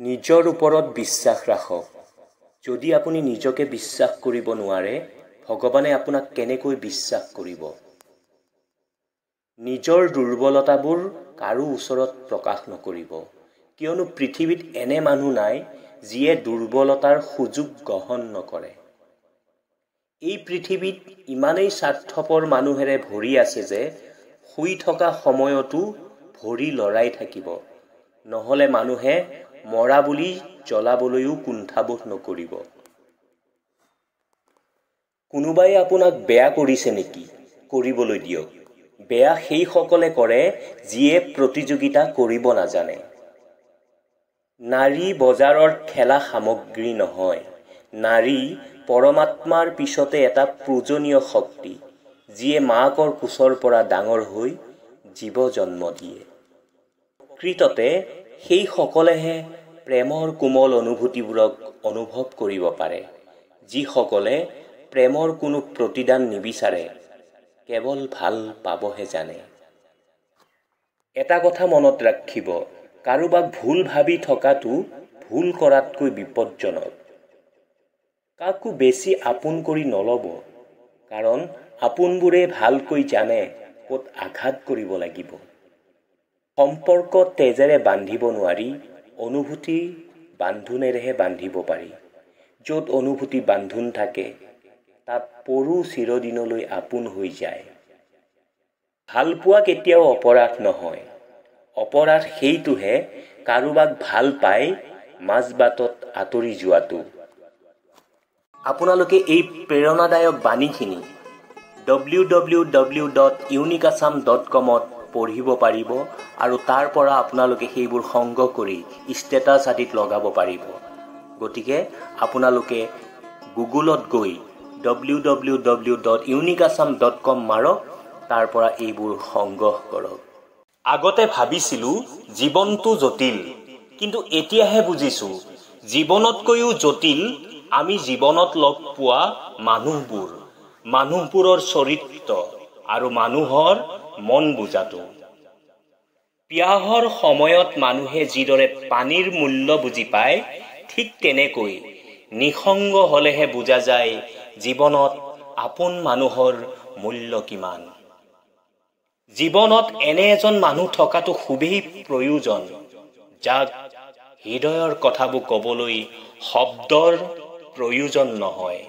নিজৰ ওপৰত বিশ্বাস ৰাখক। যদি আপুনি নিজকে বিশ্বাস কৰিব নোৱাৰে, ভগৱানে আপোনাক কেনেকৈ বিশ্বাস কৰিব? নিজৰ দুৰ্বলতাবোৰ কাৰো ওচৰত প্ৰকাশ নকৰিব, কিয়নো পৃথিৱীত এনে মানুহ নাই যিয়ে দুৰ্বলতাৰ সুযোগ গ্ৰহণ নকৰে। এই পৃথিৱীত ইমানেই স্বাৰ্থপৰ মানুহেৰে ভৰি আছে যে শুই থকা সময়তো ভৰি লৰাই থাকিব, নহ'লে মানুহে মৰা বুলি জ্বলাবলৈও কুণ্ঠাবোধ নকৰিব। কোনোবাই আপোনাক বেয়া কৰিছে নেকি? কৰিবলৈ দিয়ক। বেয়া সেইসকলে কৰে যিয়ে প্ৰতিযোগিতা কৰিব নাজানে। নাৰী বজাৰৰ খেলা সামগ্ৰী নহয়। নাৰী পৰমাত্মাৰ পিছতে এটা প্ৰয়োজনীয় শক্তি, যিয়ে মাকৰ কোচৰ পৰা ডাঙৰ হৈ জীৱ জন্ম দিয়ে। প্ৰকৃততে সেইসকলেহে প্ৰেমৰ কোমল অনুভূতিবোৰক অনুভৱ কৰিব পাৰে, যিসকলে প্ৰেমৰ কোনো প্ৰতিদান নিবিচাৰে, কেৱল ভাল পাবহে জানে। এটা কথা মনত ৰাখিব, কাৰোবাক ভুল ভাবি থকাটো ভুল কৰাতকৈ বিপদজনক। কাকো বেছি আপোন কৰি নল'ব, কাৰণ আপোনবোৰে ভালকৈ জানে ক'ত আঘাত কৰিব লাগিব। সম্পৰ্ক তেজেৰে বান্ধিব নোৱাৰি, অনুভূতি বান্ধোনেৰেহে বান্ধিব পাৰি। য'ত অনুভূতি বান্ধোন থাকে, তাত পৰো চিৰদিনলৈ আপোন হৈ যায়। ভালপোৱা কেতিয়াও অপৰাধ নহয়। অপৰাধ সেইটোহে কাৰোবাক ভাল পাই মাজবাটত আঁতৰি যোৱাটো। আপোনালোকে এই প্ৰেৰণাদায়ক বাণীখিনি www.unicassam.com-ত পঢ়িব পাৰিব আৰু তাৰ পৰা আপোনালোকে সেইবোৰ সংগ্ৰহ কৰি ষ্টেটাছ আদিত লগাব পাৰিব। গতিকে আপোনালোকে গুগলত গৈ www.unicassam.com মাৰক, তাৰ পৰা এইবোৰ সংগ্ৰহ কৰক। আগতে ভাবিছিলোঁ জীৱনটো জটিল, কিন্তু এতিয়াহে বুজিছোঁ জীৱনতকৈও জটিল আমি জীৱনত লগ পোৱা মানুহবোৰৰ চৰিত্ৰ আৰু মানুহৰ মন বুজাটো। পিয়াহৰ সময়ত মানুহে যিদৰে পানীৰ মূল্য বুজি পায়, ঠিক তেনেকৈ নিসংগ হ'লেহে বুজা যায় জীৱনত আপোন মানুহৰ মূল্য কিমান। জীৱনত এনে এজন মানুহ থকাটো খুবেই প্ৰয়োজন, যাক হৃদয়ৰ কথাবোৰ ক'বলৈ শব্দৰ প্ৰয়োজন নহয়।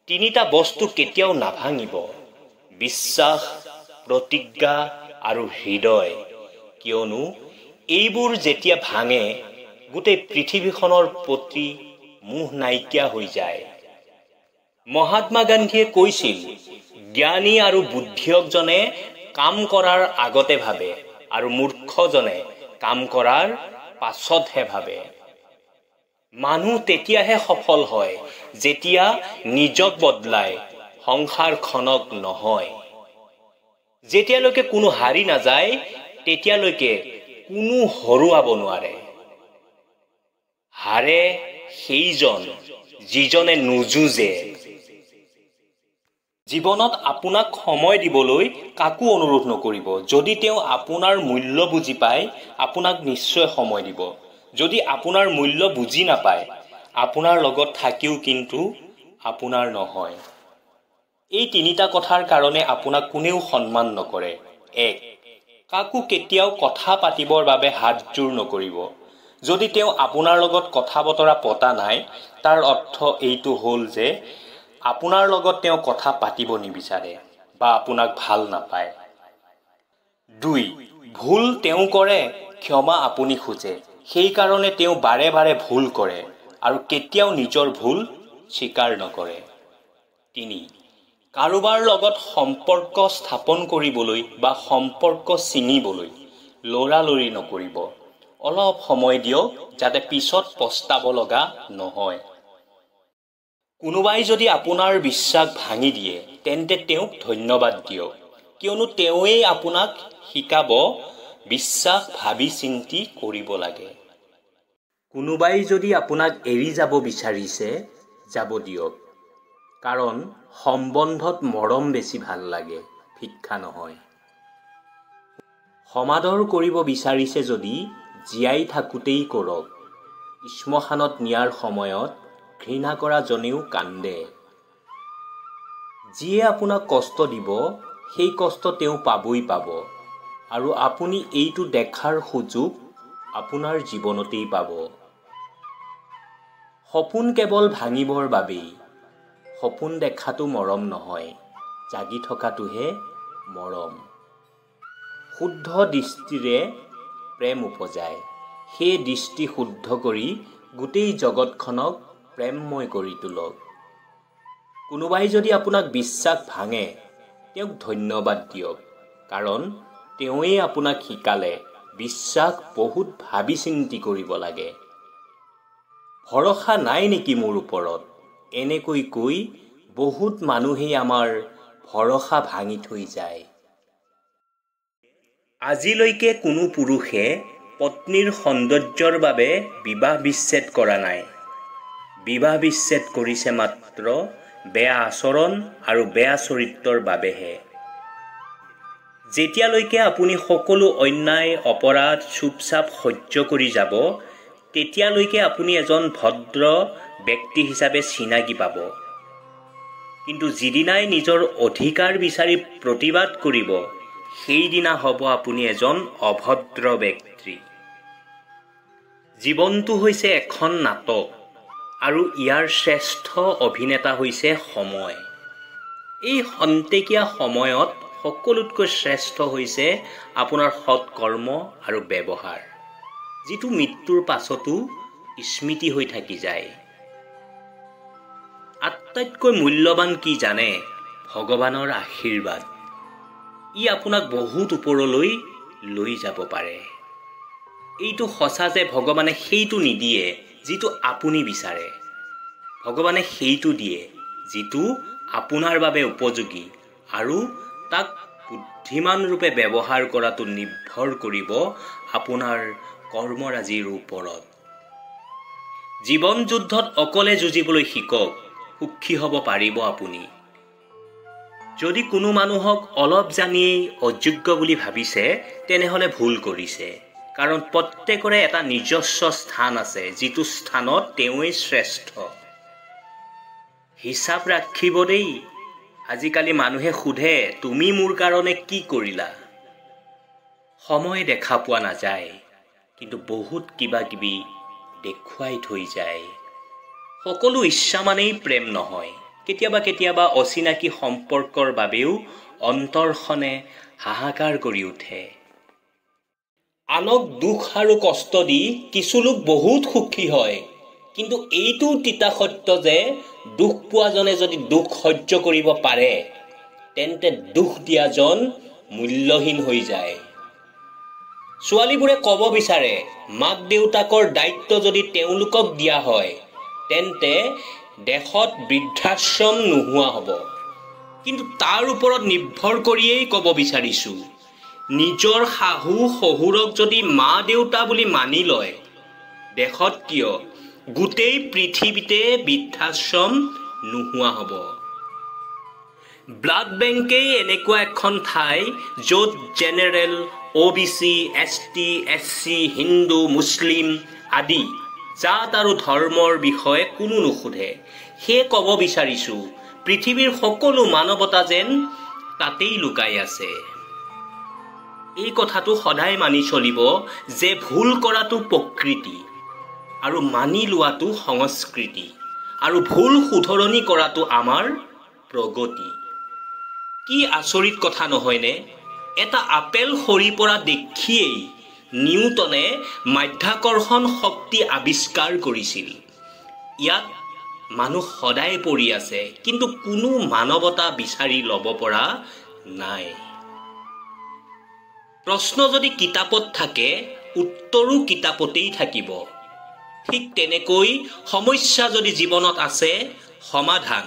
তিনিটা বস্তু কেতিয়াও নাভাঙিব: বিশ্বাস, প্ৰতিজ্ঞা আৰু হৃদয়। কিয়নো এইবোৰ যেতিয়া ভাঙে, গোটেই পৃথিৱীখনৰ প্ৰতি মোহ নাইকিয়া হৈ যায়। মহাত্মা গান্ধীয়ে কৈছিল, জ্ঞানী আৰু বুদ্ধিয়কজনে কাম কৰাৰ আগতে ভাবে আৰু মূৰ্খজনে কাম কৰাৰ পাছতহে ভাবে। মানুহ তেতিয়াহে সফল হয় যেতিয়া নিজক বদলায়, সংসাৰখনক নহয়। যেতিয়ালৈকে কোনো হাৰি নাযায়, তেতিয়ালৈকে কোনো হৰুৱাব নোৱাৰে। হাৰে সেইজন যিজনে নুযুঁজে। জীৱনত আপোনাক সময় দিবলৈ কাকো অনুৰোধ নকৰিব। যদি তেওঁ আপোনাৰ মূল্য বুজি পায়, আপোনাক নিশ্চয় সময় দিব। যদি আপোনাৰ মূল্য বুজি নাপায়, আপোনাৰ লগত থাকিও কিন্তু আপোনাৰ নহয়। এই তিনিটা কথাৰ কাৰণে আপোনাক কোনেও সন্মান নকৰে। 1. কাকো কেতিয়াও কথা পাতিবৰ বাবে হাত জোৰ নকৰিব। যদি তেওঁ আপোনাৰ লগত কথা বতৰা পতা নাই, তাৰ অৰ্থ এইটো হ'ল যে আপোনাৰ লগত তেওঁ কথা পাতিব নিবিচাৰে বা আপোনাক ভাল নাপায়। 2. ভুল তেওঁ কৰে, ক্ষমা আপুনি খোজে। সেইকাৰণে তেওঁ বাৰে বাৰে ভুল কৰে আৰু কেতিয়াও নিজৰ ভুল স্বীকাৰ নকৰে। 3. কাৰোবাৰ লগত সম্পৰ্ক স্থাপন কৰিবলৈ বা সম্পৰ্ক ছিঙিবলৈ লৰালৰি নকৰিব। অলপ সময় দিয়ক, যাতে পিছত পস্তাব লগা নহয়। কোনোবাই যদি আপোনাৰ বিশ্বাস ভাঙি দিয়ে, তেন্তে তেওঁক ধন্যবাদ দিয়ক, কিয়নো তেওঁৱেই আপোনাক শিকাব বিশ্বাস ভাবি চিন্তি কৰিব লাগে। কোনোবাই যদি আপোনাক এৰি যাব বিচাৰিছে, যাব দিয়ক, কাৰণ সম্বন্ধত মৰম বেছি ভাল লাগে, ভিক্ষা নহয়। সমাদৰ কৰিব বিচাৰিছে যদি জীয়াই থাকোঁতেই কৰক, শ্মশানত নিয়াৰ সময়ত ঘৃণা কৰা জনেও কান্দে। যিয়ে আপোনাক কষ্ট দিব সেই কষ্ট তেওঁ পাবই পাব, আৰু আপুনি এইটো দেখাৰ সুযোগ আপোনাৰ জীৱনতেই পাব। সপোন কেৱল ভাঙিবৰ বাবেই। সপোন দেখাটো মৰম নহয়, জাগি থকাটোহে মৰম। শুদ্ধ দৃষ্টিৰে প্ৰেম উপজায়, সেই দৃষ্টি শুদ্ধ কৰি গোটেই জগতখনক প্ৰেমময় কৰি তোলক। কোনোবাই যদি আপোনাক বিশ্বাস ভাঙে তেওঁক ধন্যবাদ দিয়ক, কাৰণ তেওঁৱেই আপোনাক শিকালে বিশ্বাস বহুত ভাবি চিন্তি কৰিব লাগে। ভৰসা নাই নেকি মোৰ ওপৰত, এনেকৈ কৈ বহুত মানুহেই আমাৰ ভৰসা ভাঙি থৈ যায়। আজিলৈকে কোনো পুৰুষে পত্নীৰ সৌন্দৰ্যৰ বাবে বিবাহ বিচ্ছেদ কৰা নাই। বিবাহ বিচ্ছেদ কৰিছে মাত্ৰ বেয়া আচৰণ আৰু বেয়া চৰিত্ৰৰ বাবেহে। যেতিয়ালৈকে আপুনি সকলো অন্যায় অপৰাধ চুপচাপ সহ্য কৰি যাব, তেতিয়ালৈকে আপুনি এজন ভদ্ৰ ব্যক্তি হিচাপে চিনাকি পাব। কিন্তু যিদিনাই নিজৰ অধিকাৰ বিচাৰি প্ৰতিবাদ কৰিব, সেইদিনা হ'ব আপুনি এজন অভদ্ৰ ব্যক্তি। জীৱনটো হৈছে এখন নাটক, আৰু ইয়াৰ শ্ৰেষ্ঠ অভিনেতা হৈছে সময়। এই খন্তেকীয়া সময়ত সকলোতকৈ শ্ৰেষ্ঠ হৈছে আপোনাৰ সৎকৰ্ম আৰু ব্যৱহাৰ, যিটো মৃত্যুৰ পাছতো স্মৃতি হৈ থাকি যায়। আটাইতকৈ মূল্যৱান কি জানে? ভগৱানৰ আশীৰ্বাদ। ই আপোনাক বহুত ওপৰলৈ লৈ যাব পাৰে। এইটো সঁচা যে ভগৱানে সেইটো নিদিয়ে যিটো আপুনি বিচাৰে। ভগৱানে সেইটো দিয়ে যিটো আপোনাৰ বাবে উপযোগী, আৰু তাক বুদ্ধিমান ৰূপে ব্যৱহাৰ কৰাটো নিৰ্ভৰ কৰিব আপোনাৰ কৰ্মৰাজিৰ ওপৰত। জীৱন যুদ্ধত অকলে যুঁজিবলৈ শিকক, সুখী হ'ব পাৰিব আপুনি। যদি কোনো মানুহক অলপ জানিয়েই অযোগ্য বুলি ভাবিছে, তেনেহ'লে ভুল কৰিছে। কাৰণ প্ৰত্যেকৰে এটা নিজস্ব স্থান আছে, যিটো স্থানত তেওঁৱেই শ্ৰেষ্ঠ। হিচাপ ৰাখিব দেই। আজিকালি মানুহে সোধে, তুমি মোৰ কাৰণে কি কৰিলা? সময় দেখা পোৱা নাযায়, কিন্তু বহুত কিবা কিবি দেখুৱাই থৈ যায়। সকলো ইচ্ছা মানেই প্ৰেম নহয়। কেতিয়াবা কেতিয়াবা অচিনাকি সম্পৰ্কৰ বাবেও অন্তৰখনে হাহাকাৰ কৰি উঠে। আনক দুখ আৰু কষ্ট দি কিছু লোক বহুত সুখী হয়, কিন্তু এইটো তিতা সত্য যে দুখ পোৱাজনে যদি দুখ সহ্য কৰিব পাৰে, তেন্তে দুখ দিয়াজন মূল্যহীন হৈ যায়। ছোৱালীবোৰে ক'ব বিচাৰে, মাক দেউতাকৰ দায়িত্ব যদি তেওঁলোকক দিয়া হয়, তেন্তে দেশত বৃদ্ধাশ্ৰম নোহোৱা হ'ব। কিন্তু তাৰ ওপৰত নিৰ্ভৰ কৰিয়েই ক'ব বিচাৰিছোঁ, নিজৰ শাহু শহুৰক যদি মা দেউতা বুলি মানি লয়, দেশত কিয় গোটেই পৃথিৱীতে বৃদ্ধাশ্ৰম নোহোৱা হ'ব। ব্লাড বেংকেই এনেকুৱা এখন ঠাই য'ত general, OBC, ST, SC, Hindu, মুছলিম আদি জাত আৰু ধৰ্মৰ বিষয়ে কোনো নুসুধে। সেয়ে ক'ব বিচাৰিছোঁ, পৃথিৱীৰ সকলো মানৱতা যেন তাতেই লুকাই আছে। এই কথাটো সদায় মানি চলিব যে ভুল কৰাটো প্ৰকৃতি, আৰু মানি লোৱাটো সংস্কৃতি, আৰু ভুল শুধৰণি কৰাটো আমাৰ প্ৰগতি। কি আচৰিত কথা নহয়নে? এটা আপেল সৰি পৰা দেখিয়েই নিউটনে মাধ্যাকৰ্ষণ শক্তি আৱিষ্কাৰ কৰিছিল। ইয়াত মানুহ সদায় পৰি আছে, কিন্তু কোনো মানৱতা বিচাৰি ল'ব পৰা নাই। প্ৰশ্ন যদি কিতাপত থাকে, উত্তৰো কিতাপতেই থাকিব। ঠিক তেনেকৈ সমস্যা যদি জীৱনত আছে, সমাধান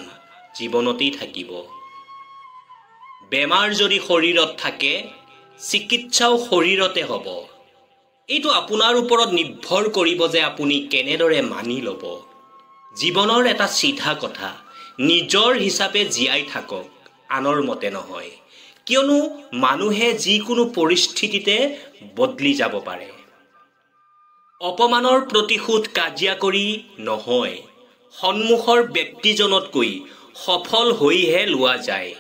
জীৱনতেই থাকিব। বেমাৰ যদি শৰীৰত থাকে, চিকিৎসাও শৰীৰতে হ'ব। এইটো আপোনাৰ ওপৰত নিৰ্ভৰ কৰিব যে আপুনি কেনেদৰে মানি ল'ব। জীৱনৰ এটা চিধা কথা, নিজৰ হিচাপে জীয়াই থাকক, আনৰ মতে নহয়। কিয়নো মানুহে যিকোনো পৰিস্থিতিতে বদলি যাব পাৰে। অপমানৰ প্ৰতিশোধ কাজিয়া কৰি নহয়, সন্মুখৰ ব্যক্তিজনতকৈ সফল হৈহে লোৱা যায়।